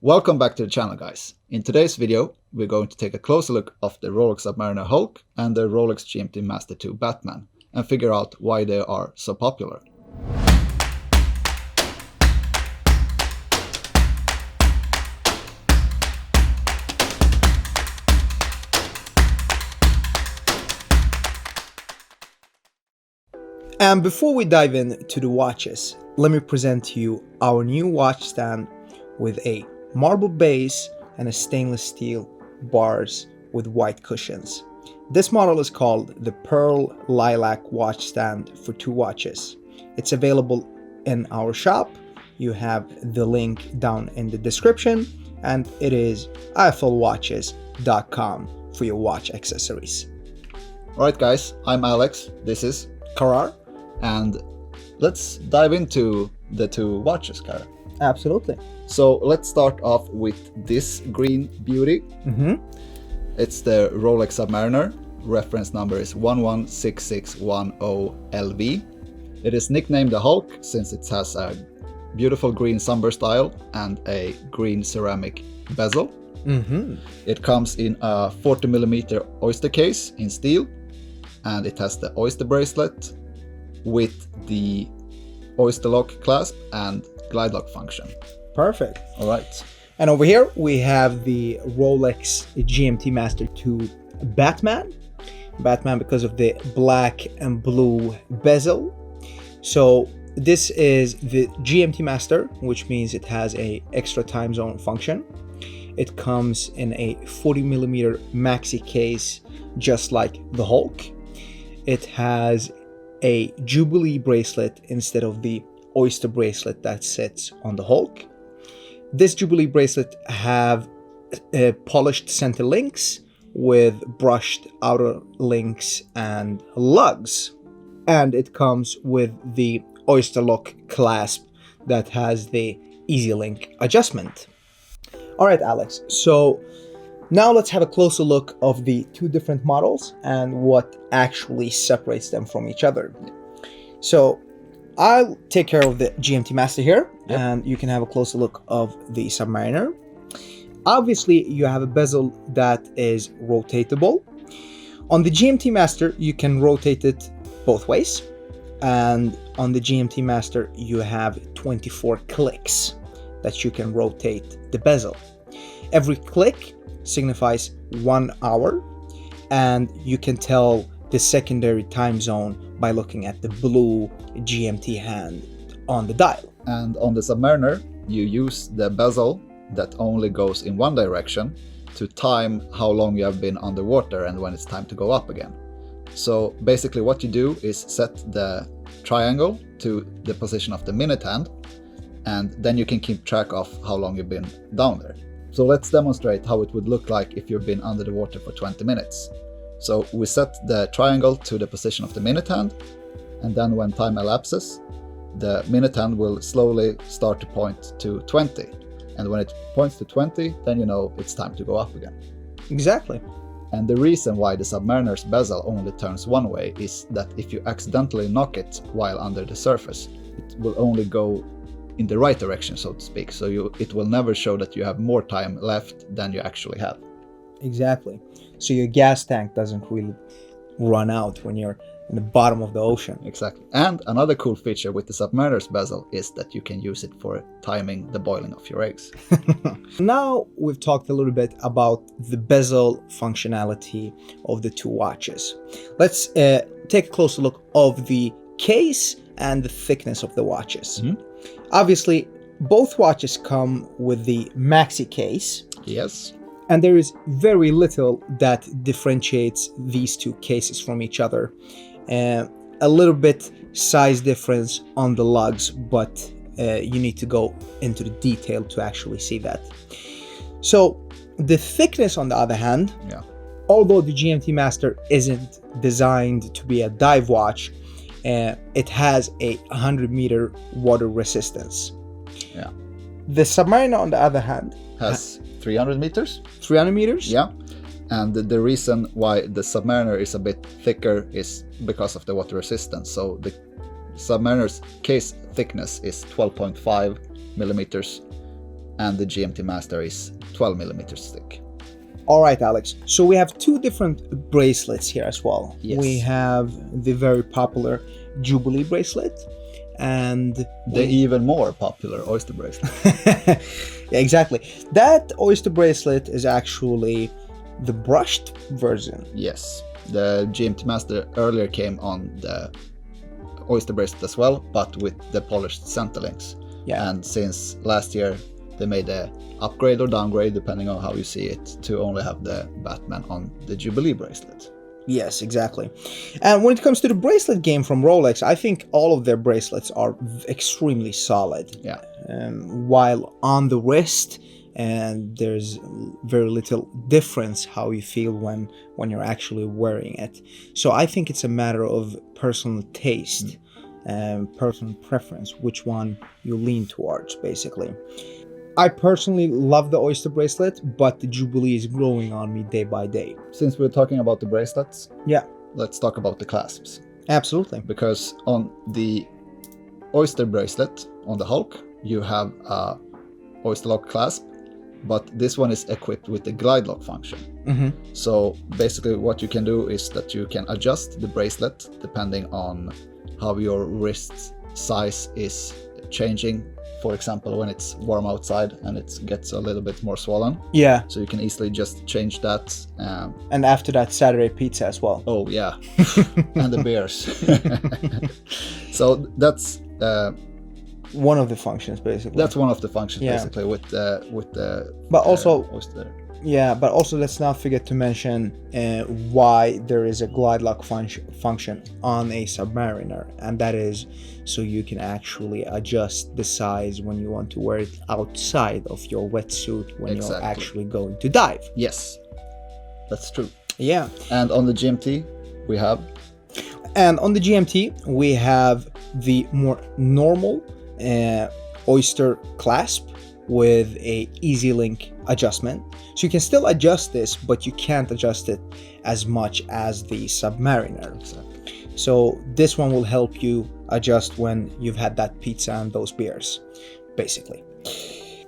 Welcome back to the channel, guys. In today's video, we're going to take a closer look of the Rolex Submariner Hulk and the Rolex GMT-Master II Batman and figure out why they are so popular. And before we dive into the watches, let me present to you our new watch stand with a marble base and a stainless steel bars with white cushions. This model is called the Pearl Lilac Watch Stand for 2 watches. It's available in our shop. You have the link down in the description, and it is iflwatches.com for your watch accessories. Alright guys, I'm Alex, this is Karar? and let's dive into the 2 watches, Kara. Absolutely. So let's start off with this green beauty. It's the Rolex Submariner. Reference number is 116610LV. It is nicknamed the Hulk since it has a beautiful green sunburst dial and a green ceramic bezel. It comes in a 40mm oyster case in steel, and it has the oyster bracelet with the oyster lock clasp and glide lock function. Perfect. All right. And over here we have the Rolex GMT-Master II Batman. Batman because of the black and blue bezel. So this is the GMT Master, which means it has a extra time zone function. It comes in a 40mm maxi case, just like the Hulk. It has a Jubilee bracelet instead of the oyster bracelet that sits on the Hulk. This Jubilee bracelet have polished center links with brushed outer links and lugs. And it comes with the oyster lock clasp that has the easy link adjustment. All right, Alex, so now let's have a closer look of the 2 different models and what actually separates them from each other. So I'll take care of the GMT Master here, and you can have a closer look of the Submariner. Obviously, you have a bezel that is rotatable. On the GMT Master, you can rotate it both ways, and on the GMT Master, you have 24 clicks that you can rotate the bezel. Every click signifies 1 hour, and you can tell the secondary time zone by looking at the blue GMT hand on the dial. And on the Submariner, you use the bezel that only goes in one direction to time how long you have been underwater and when it's time to go up again. So basically what you do is set the triangle to the position of the minute hand, and then you can keep track of how long you've been down there. So let's demonstrate how it would look like if you've been under the water for 20 minutes. So we set the triangle to the position of the minute hand, and then when time elapses, the minute hand will slowly start to point to 20. And when it points to 20, then you know it's time to go up again. Exactly. And the reason why the Submariner's bezel only turns one way is that if you accidentally knock it while under the surface, it will only go in the right direction, so to speak. So it will never show that you have more time left than you actually have. Exactly. So your gas tank doesn't really run out when you're in the bottom of the ocean. Exactly. And another cool feature with the Submariner's bezel is that you can use it for timing the boiling of your eggs. Now we've talked a little bit about the bezel functionality of the 2 watches. Let's take a closer look of the case and the thickness of the watches. Obviously, both watches come with the maxi case. Yes. And there is very little that differentiates these 2 cases from each other. A little bit size difference on the lugs, but you need to go into the detail to actually see that. So the thickness, on the other hand, although the GMT Master isn't designed to be a dive watch, it has a 100-meter water resistance. The Submariner, on the other hand, has 300 meters. 300 meters? Yeah. And the reason why the Submariner is a bit thicker is because of the water resistance. So the Submariner's case thickness is 12.5 millimeters and the GMT Master is 12 millimeters thick. All right, Alex. So we have two different bracelets here as well. Yes. We have the very popular Jubilee bracelet and The even more popular oyster bracelet. Yeah, exactly. That oyster bracelet is actually the brushed version. Yes, the GMT Master earlier came on the oyster bracelet as well, but with the polished center links. Yeah. And since last year, they made a upgrade or downgrade, depending on how you see it, to only have the Batman on the Jubilee bracelet. Yes, exactly. And when it comes to the bracelet game from Rolex, I think all of their bracelets are extremely solid. Yeah. While on the wrist, and there's very little difference how you feel when you're actually wearing it. So I think it's a matter of personal taste and personal preference, which one you lean towards, basically. I personally love the oyster bracelet, but the Jubilee is growing on me day by day. Since we're talking about the bracelets, Yeah, let's talk about the clasps. absolutely. Because on the oyster bracelet, on the Hulk, you have a oyster lock clasp, but this one is equipped with the glide lock function. Mm-hmm. So basically what you can do is that you can adjust the bracelet depending on how your wrist size is changing. For example, when it's warm outside and it gets a little bit more swollen. Yeah, So you can easily just change that. and after that, Saturday pizza as well. Oh yeah, and the beers. So that's One of the functions, basically. one of the functions, Yeah. basically with the But also, oyster. yeah, but also let's not forget to mention why there is a glide lock function on a Submariner, and that is so you can actually adjust the size when you want to wear it outside of your wetsuit when you're Exactly. actually going to dive. Yes, that's true. Yeah. And on the GMT, we have And on the GMT, we have the more normal oyster clasp with a easy link adjustment. So you can still adjust this, but you can't adjust it as much as the Submariner. exactly. So this one will help you adjust when you've had that pizza and those beers, basically.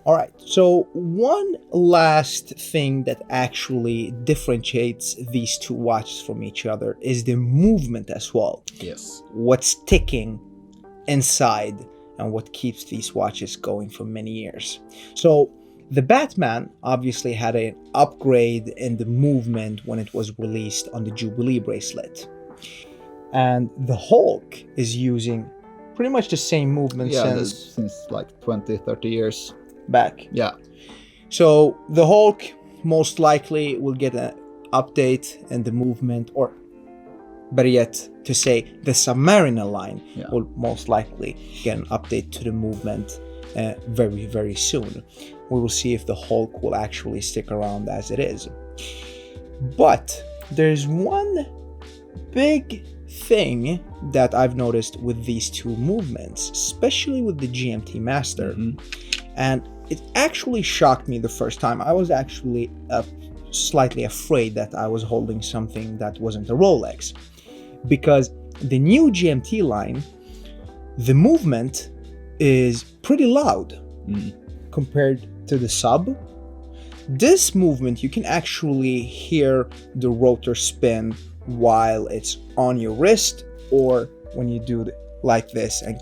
All right, so one last thing that actually differentiates these two watches from each other is the movement as well. Yes. What's ticking inside and what keeps these watches going for many years. So the Batman obviously had an upgrade in the movement when it was released on the Jubilee bracelet. And the Hulk is using pretty much the same movement Yeah, since since like 20, 30 years. back. Yeah. So the Hulk most likely will get an update in the movement, or better yet to say the Submariner line Yeah. will most likely get an update to the movement very, very soon. We will see if the Hulk will actually stick around as it is. But there's one big thing that I've noticed with these two movements, especially with the GMT Master, and it actually shocked me the first time. I was actually slightly afraid that I was holding something that wasn't a Rolex, because the new GMT line, the movement is pretty loud compared to the Sub. This movement, you can actually hear the rotor spin while it's on your wrist, or when you do it like this. And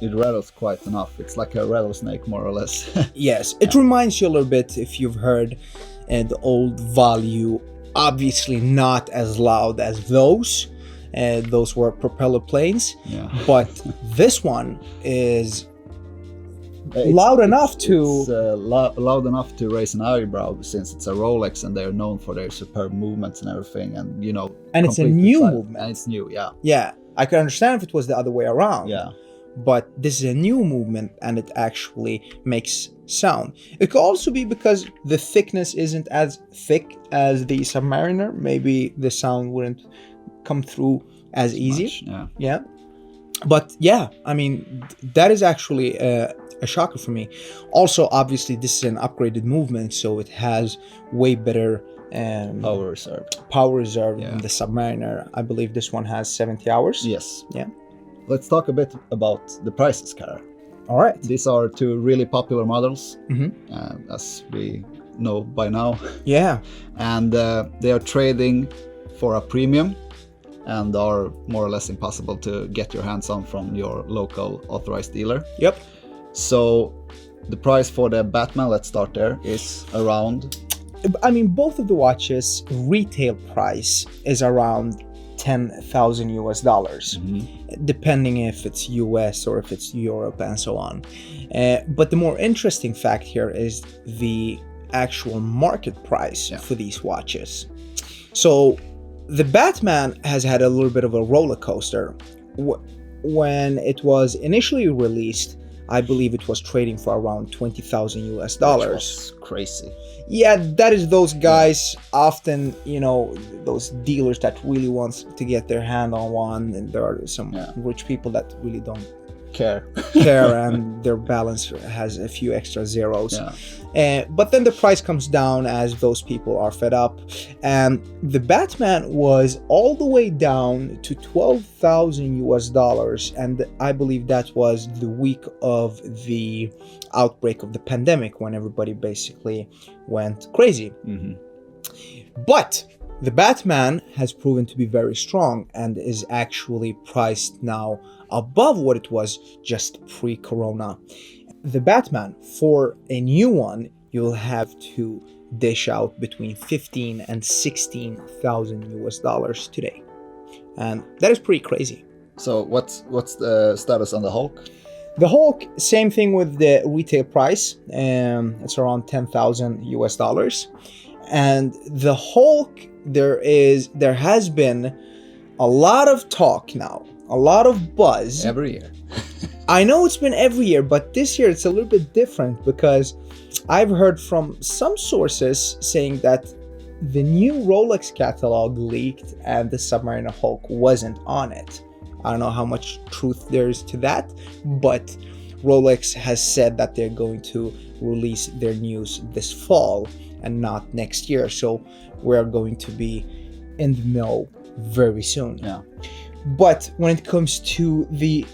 It rattles quite enough. It's like a rattlesnake, more or less. yes, it reminds you a little bit if you've heard the old Value, obviously not as loud as those. Those were propeller planes, Yeah. but this one is loud enough to... It's loud enough to raise an eyebrow, since it's a Rolex and they're known for their superb movements and everything, and you know. And it's a completely new silent. movement. And it's new, yeah. Yeah, I could understand if it was the other way around. Yeah. But this is a new movement and it actually makes sound. It could also be because the thickness isn't as thick as the Submariner. Maybe the sound wouldn't come through as easy. Much, yeah. Yeah. But yeah, I mean, that is actually a shocker for me. Also, obviously, this is an upgraded movement, so it has way better Power reserve. than the Submariner. I believe this one has 70 hours. Yes. Yeah. Let's talk a bit about the prices, Kara. All right. These are two really popular models, Mhm. as we know by now. Yeah. And they are trading for a premium and are more or less impossible to get your hands on from your local authorized dealer. Yep. So the price for the Batman, let's start there, is around... I mean, both of the watches retail price is around $10,000 US, depending if it's US or if it's Europe and so on. But the more interesting fact here is the actual market price for these watches. So the Batman has had a little bit of a roller coaster. When it was initially released, I believe it was trading for around $20,000 US. Which was crazy. Yeah, that is those guys, often, you know, those dealers that really wants to get their hand on one, and there are some rich people that really don't care and their balance has a few extra zeros. But then the price comes down as those people are fed up, and the Batman was all the way down to $12,000 US, and I believe that was the week of the outbreak of the pandemic, when everybody basically went crazy. But the Batman has proven to be very strong and is actually priced now above what it was just pre-corona. The Batman, for a new one, you'll have to dish out between $15,000 and $16,000 US today, and that is pretty crazy. So what's the status on the Hulk? The Hulk, same thing with the retail price. It's around $10,000 US, and the Hulk, there has been a lot of talk now, a lot of buzz every year. I know it's been every year, but this year it's a little bit different, because I've heard from some sources saying that the new Rolex catalog leaked and the Submariner Hulk wasn't on it. I don't know how much truth there is to that, but Rolex has said that they're going to release their news this fall and not next year. So we're going to be in the know very soon. But when it comes to the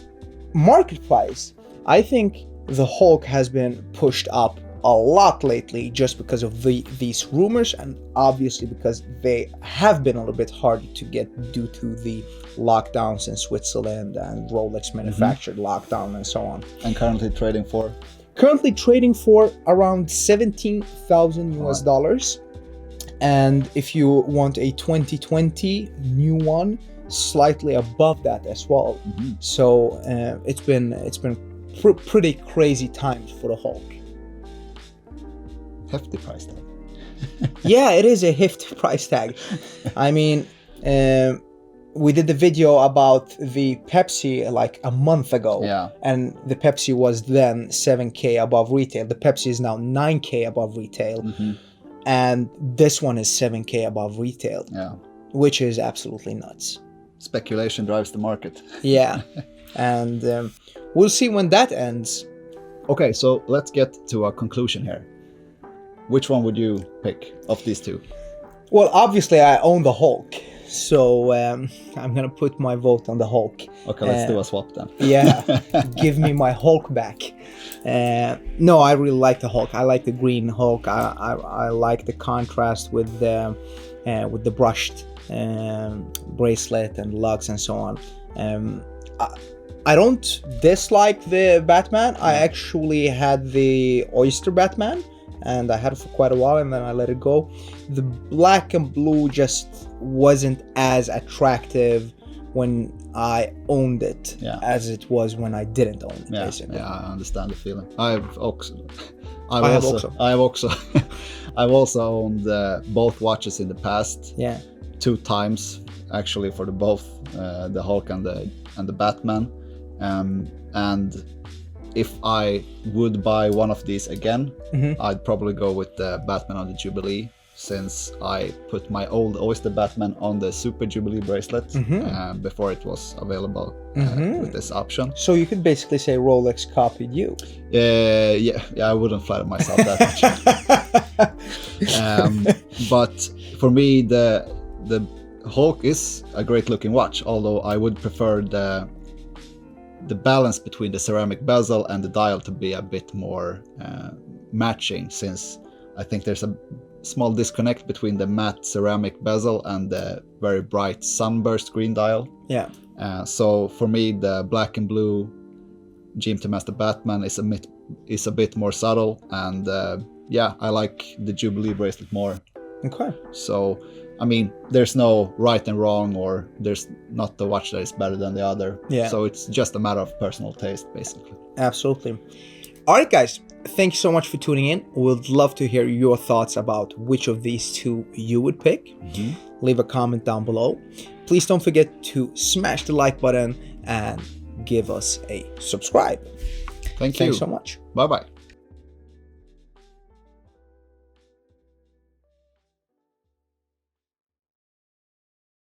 market price, I think the Hulk has been pushed up a lot lately, just because of these rumors, and obviously because they have been a little bit hard to get due to the lockdowns in Switzerland and Rolex manufactured lockdown and so on. And currently trading for? Currently trading for around $17,000 US. And if you want a 2020 new one, slightly above that as well. So it's been pretty crazy times for the Hulk. Hefty price tag. Yeah, it is a hefty price tag. I mean, we did the video about the Pepsi like a month ago, and the Pepsi was then $7K above retail. The Pepsi is now $9K above retail, and this one is $7K above retail, which is absolutely nuts. Speculation drives the market. And we'll see when that ends. Okay, so let's get to a conclusion here. Which one would you pick of these two? Well, obviously I own the Hulk, so I'm gonna put my vote on the Hulk. Okay, let's do a swap then. Give me my Hulk back. No, I really like the Hulk. I like the green Hulk. I like the contrast with the brushed bracelet and lugs and so on. I don't dislike the Batman. I actually had the Oyster Batman, and I had it for quite a while, and then I let it go. The black and blue just wasn't as attractive when I owned it as it was when I didn't own it. Basically. I understand the feeling. I've also owned both watches in the past. 2 times actually, for the Hulk and the Batman. And if I would buy one of these again, I'd probably go with the Batman on the Jubilee, since I put my old Oyster Batman on the Super Jubilee bracelet before it was available with this option. So you could basically say Rolex copied you. I wouldn't flatter myself that much. But for me, the Hulk is a great looking watch, although I would prefer the balance between the ceramic bezel and the dial to be a bit more matching, since I think there's a small disconnect between the matte ceramic bezel and the very bright sunburst green dial. Yeah. So for me, the black and blue GMT-Master Batman is a bit more subtle, and yeah, I like the Jubilee bracelet more. Okay. So, I mean, there's no right and wrong, or there's not the watch that is better than the other. Yeah. So it's just a matter of personal taste, basically. Absolutely. All right, guys. Thank you so much for tuning in. We'd love to hear your thoughts about which of these two you would pick. Leave a comment down below. Please don't forget to smash the like button and give us a subscribe. Thank you. Thanks so much. Bye-bye.